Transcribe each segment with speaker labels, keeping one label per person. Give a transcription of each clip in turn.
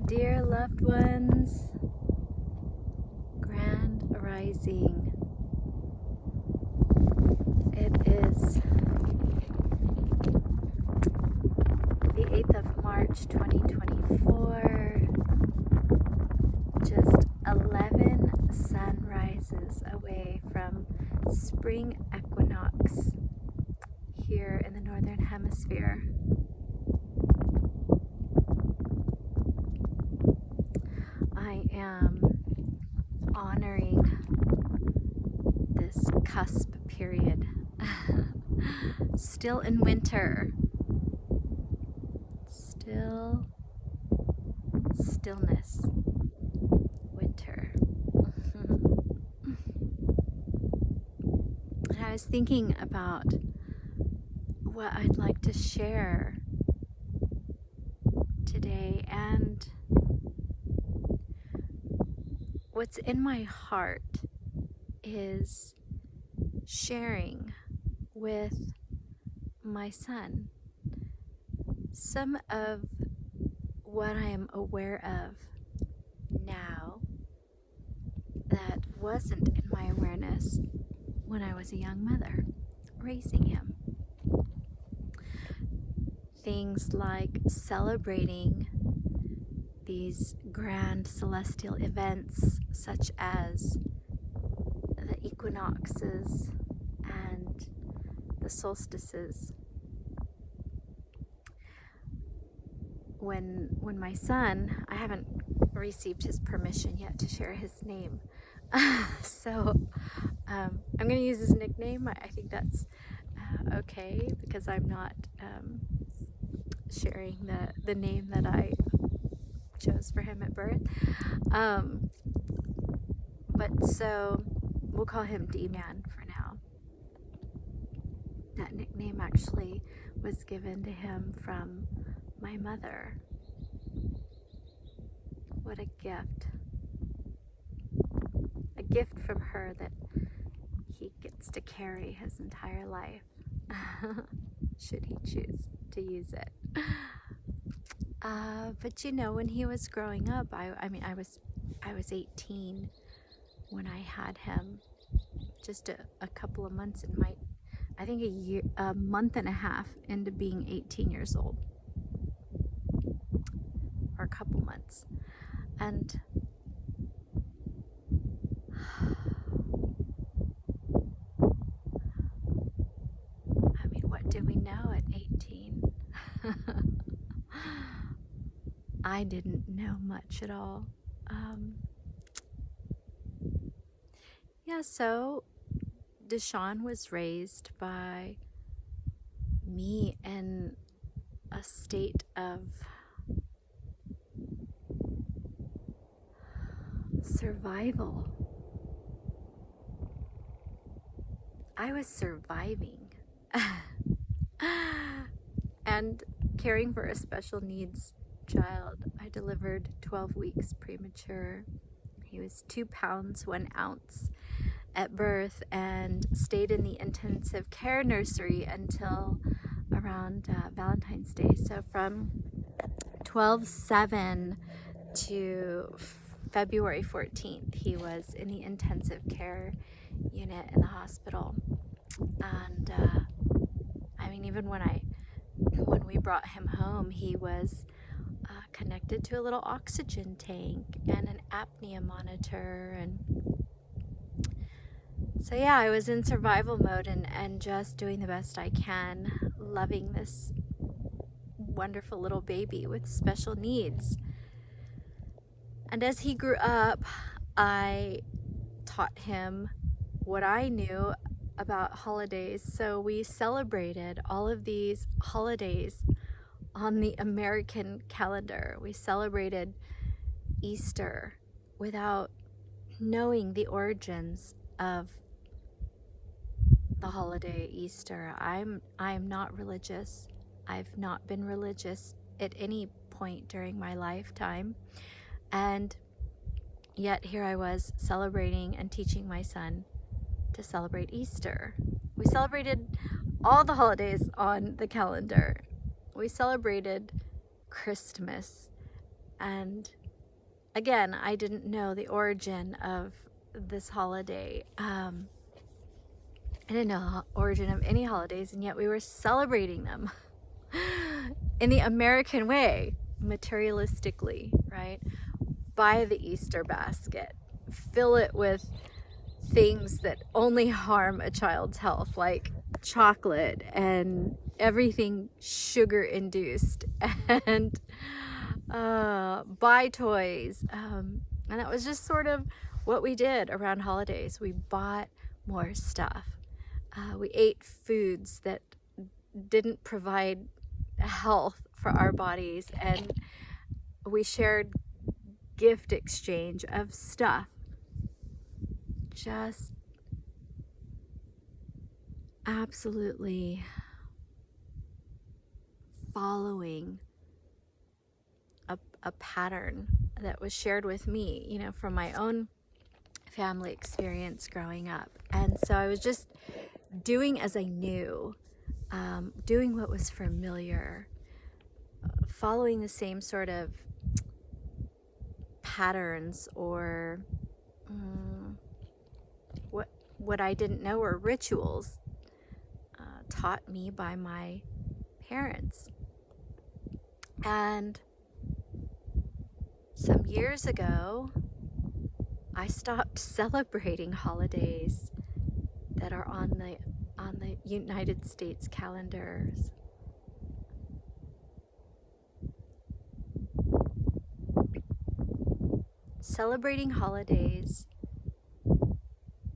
Speaker 1: Dear loved ones, Grand Rising. It is the 8th of March 2024, just 11 sunrises away from spring equinox here in the Northern Hemisphere. I am honoring this cusp period. Still in winter. Stillness. Winter. And I was thinking about what I'd like to share today, and what's in my heart is sharing with my son some of what I am aware of now that wasn't in my awareness when I was a young mother raising him. Things like celebrating these grand celestial events such as the equinoxes and the solstices. When my son, I haven't received his permission yet to share his name, so I'm going to use his nickname. I think that's okay, because I'm not sharing the name that I chose for him at birth. But so we'll call him D-Man for now. That nickname actually was given to him from my mother. What a gift. A gift from her that he gets to carry his entire life, should he choose to use it. But you know, when he was growing up, I was 18 when I had him. Just a couple of months in I think a month and a half into being 18 years old, or a couple months. And I mean, what do we know at 18? I didn't know much at all. So Deshaun was raised by me in a state of survival. I was surviving and caring for a special needs child. I delivered 12 weeks premature. He was 2 pounds 1 ounce at birth and stayed in the intensive care nursery until around Valentine's Day. So from 12/7 to February 14th, he was in the intensive care unit in the hospital. And I mean, even when we brought him home, he was connected to a little oxygen tank and an apnea monitor. And so yeah, I was in survival mode and just doing the best I can, loving this wonderful little baby with special needs. And as he grew up, I taught him what I knew about holidays. So we celebrated all of these holidays on the American calendar. We celebrated Easter without knowing the origins of the holiday Easter. I'm not religious. I've not been religious at any point during my lifetime. And yet here I was celebrating and teaching my son to celebrate Easter. We celebrated all the holidays on the calendar. We celebrated Christmas and again, I didn't know the origin of this holiday. I didn't know the origin of any holidays, and yet we were celebrating them in the American way, materialistically, right? Buy the Easter basket, fill it with things that only harm a child's health, like chocolate and everything sugar induced, and buy toys. And that was just sort of what we did around holidays. We bought more stuff. We ate foods that didn't provide health for our bodies, and we shared gift exchange of stuff. Just absolutely following a pattern that was shared with me, you know, from my own family experience growing up. And so I was just doing as I knew, doing what was familiar, following the same sort of patterns, or what I didn't know were rituals taught me by my parents. And some years ago, I stopped celebrating holidays that are on the United States calendars. Celebrating holidays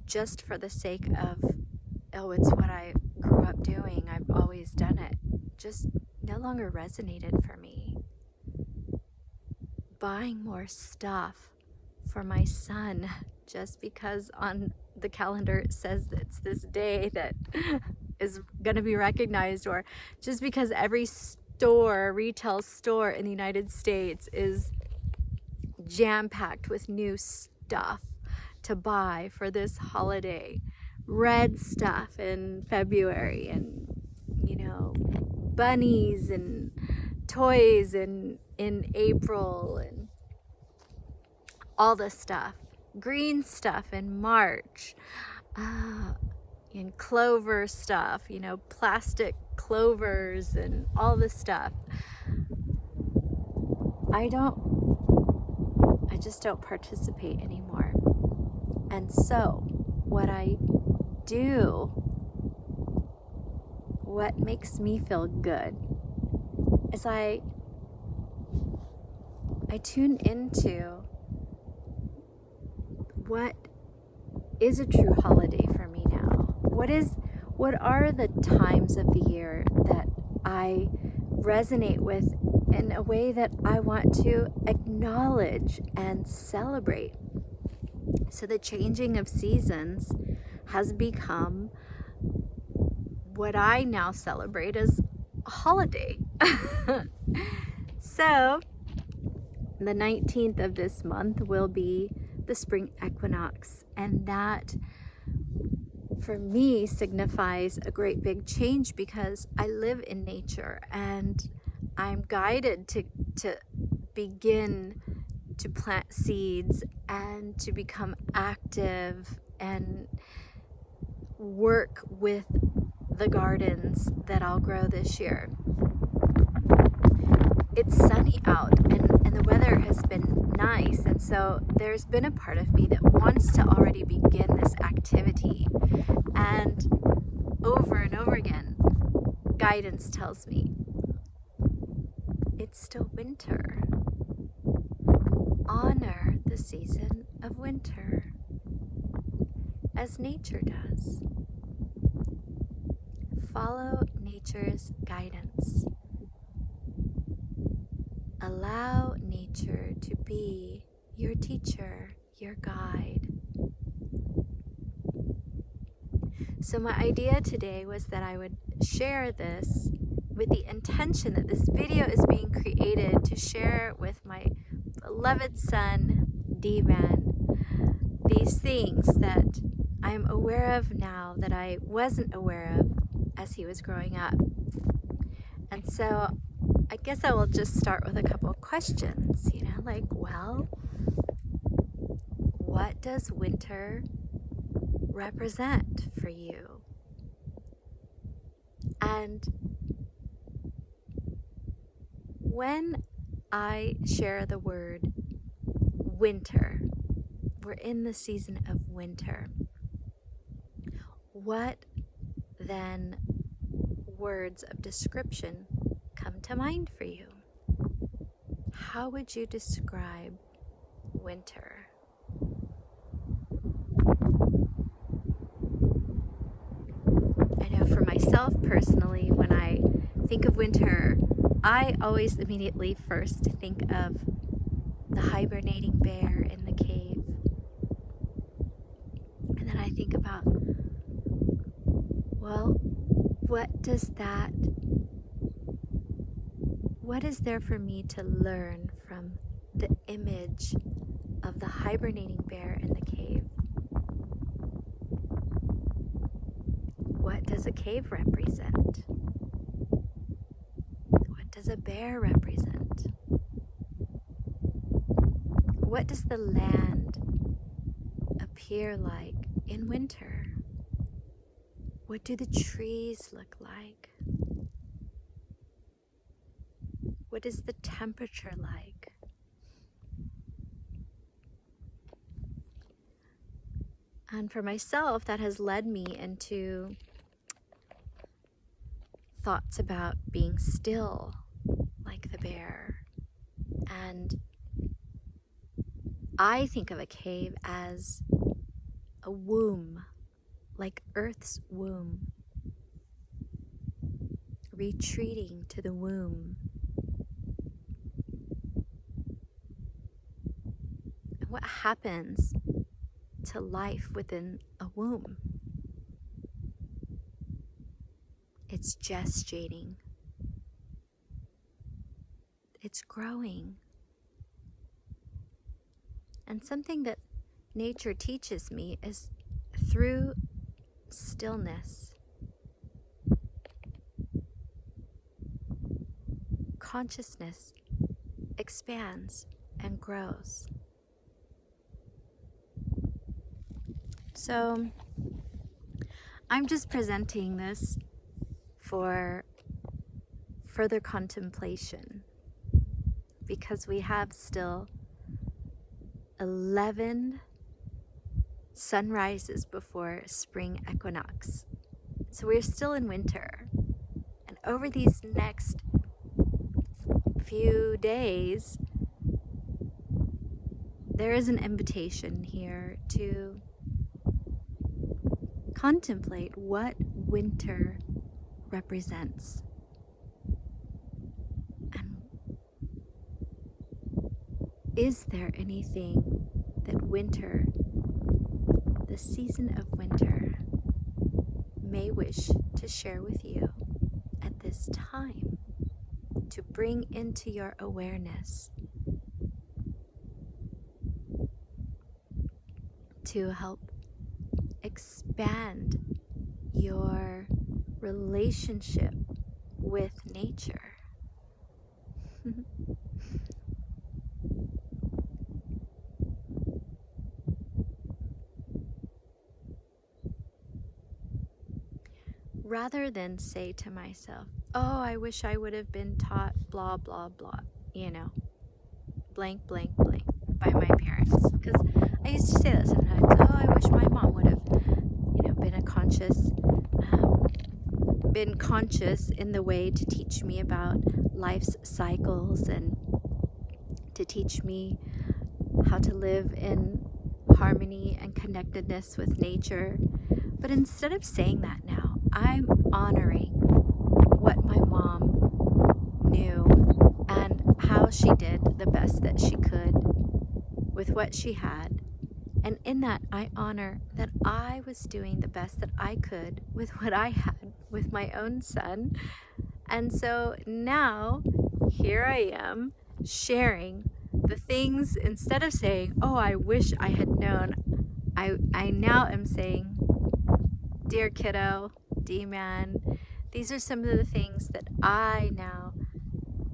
Speaker 1: just for the sake of, oh, it's what I grew up doing, I've always done it, just no longer resonated for me. Buying more stuff for my son just because on the calendar it says that it's this day that is going to be recognized, or just because every retail store in the United States is jam-packed with new stuff to buy for this holiday. Red stuff in February, and, you know, bunnies and toys in April, and all this stuff. Green stuff in March, and clover stuff, you know, plastic clovers and all this stuff. I just don't participate anymore. And so what I do, what makes me feel good, is I tune into what is a true holiday for me now. What are the times of the year that I resonate with in a way that I want to acknowledge and celebrate? So the changing of seasons has become what I now celebrate as a holiday. So the 19th of this month will be the spring equinox, and that for me signifies a great big change, because I live in nature and I'm guided to begin to plant seeds and to become active and work with the gardens that I'll grow this year. It's sunny out, and the weather has been nice, and so there's been a part of me that wants to already begin this activity. And over again, guidance tells me it's still winter. Honor the season of winter, as nature does. Follow nature's guidance. Allow nature to be your teacher, your guide. So my idea today was that I would share this with the intention that this video is being created to share with my beloved son, D-Man, these things that I am aware of now that I wasn't aware of as he was growing up. And so I guess I will just start with a couple of questions, like, well, what does winter represent for you? And when I share the word winter, we're in the season of winter. What then words of description come to mind for you? How would you describe winter? I know for myself personally, when I think of winter, I always immediately first think of the hibernating bear in the cave. And then I think about, well, what is there for me to learn from the image of the hibernating bear in the cave? What does a cave represent? What does a bear represent? What does the land appear like in winter? What do the trees look like? What is the temperature like? And for myself, that has led me into thoughts about being still like the bear. And I think of a cave as a womb, like Earth's womb, retreating to the womb. And what happens to life within a womb? It's gestating. It's growing. And something that nature teaches me is through stillness, consciousness expands and grows. So I'm just presenting this for further contemplation, because we have still 11 sunrises before spring equinox. So we're still in winter. And over these next few days, there is an invitation here to contemplate what winter represents. And is there anything that winter, the season of winter, may wish to share with you at this time, to bring into your awareness, to help expand your relationship with nature? Rather than say to myself, oh, I wish I would have been taught blah, blah, blah, blank, blank, blank by my parents. Because I used to say that sometimes, oh, I wish my mom would have, been conscious in the way to teach me about life's cycles and to teach me how to live in harmony and connectedness with nature. But instead of saying that now, I'm honoring what my mom knew and how she did the best that she could with what she had. And in that, I honor that I was doing the best that I could with what I had with my own son. And so now, here I am sharing the things. Instead of saying, oh, I wish I had known, I now am saying, dear kiddo, D-man, these are some of the things that I now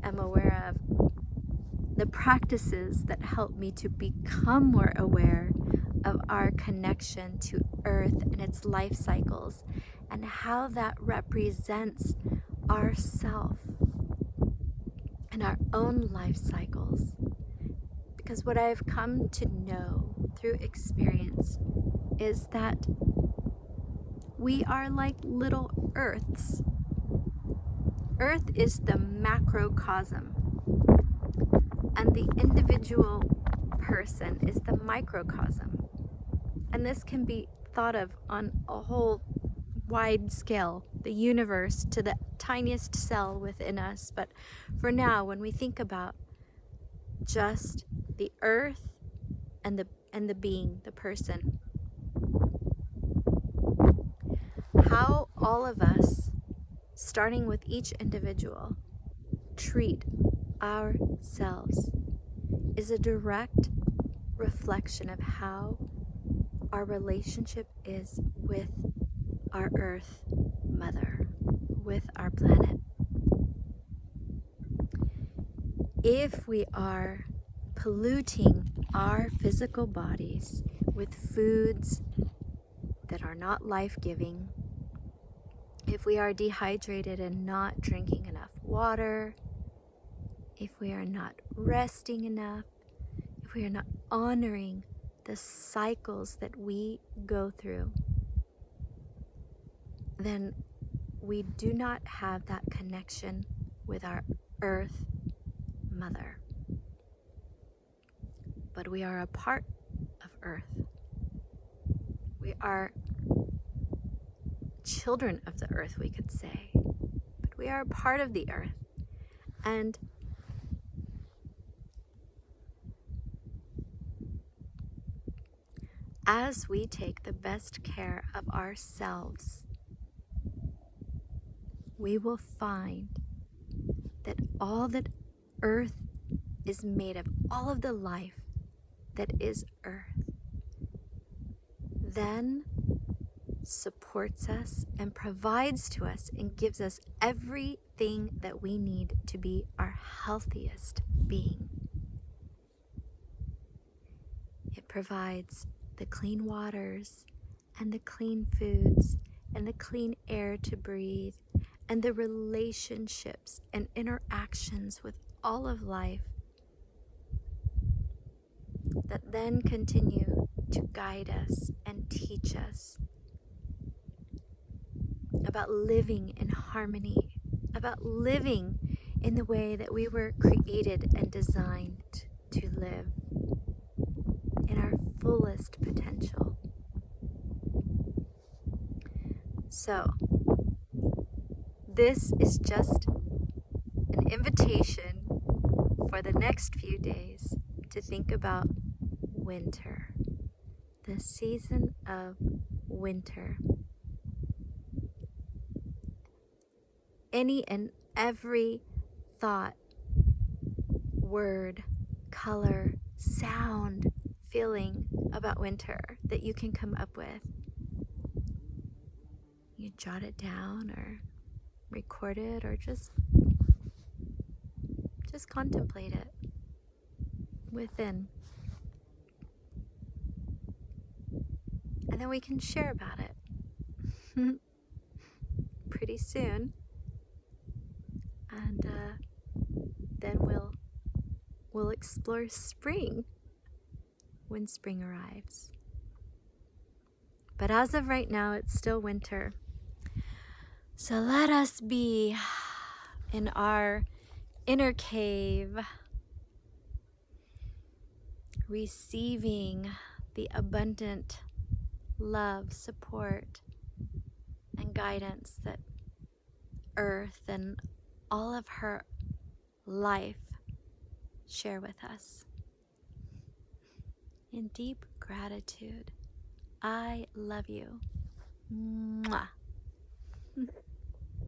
Speaker 1: am aware of. The practices that help me to become more aware of our connection to Earth and its life cycles, and how that represents ourself and our own life cycles. Because what I've come to know through experience is that we are like little Earths. Earth is the macrocosm, and the individual person is the microcosm. And this can be thought of on a whole wide scale, the universe to the tiniest cell within us. But for now, when we think about just the earth and the being, the person, how all of us, starting with each individual, treat ourselves is a direct reflection of how our relationship is with our Earth Mother, with our planet. If we are polluting our physical bodies with foods that are not life-giving, if we are dehydrated and not drinking enough water, if we are not resting enough, if we are not honoring the cycles that we go through, then we do not have that connection with our Earth Mother. But we are a part of Earth. We are children of the Earth, we could say. But we are a part of the Earth. And as we take the best care of ourselves, we will find that all that Earth is made of, all of the life that is Earth, then supports us and provides to us and gives us everything that we need to be our healthiest being. It provides the clean waters and the clean foods and the clean air to breathe and the relationships and interactions with all of life that then continue to guide us and teach us about living in harmony, about living in the way that we were created and designed to live, in our fullest potential. So, this is just an invitation for the next few days to think about winter, the season of winter. Any and every thought, word, color, sound, feeling about winter that you can come up with, you jot it down or record it or just contemplate it within. And then we can share about it pretty soon. And then we'll explore spring when spring arrives. But as of right now, it's still winter. So let us be in our inner cave, receiving the abundant love, support, and guidance that Earth and all of her life share with us. In deep gratitude, I love you. Mwah.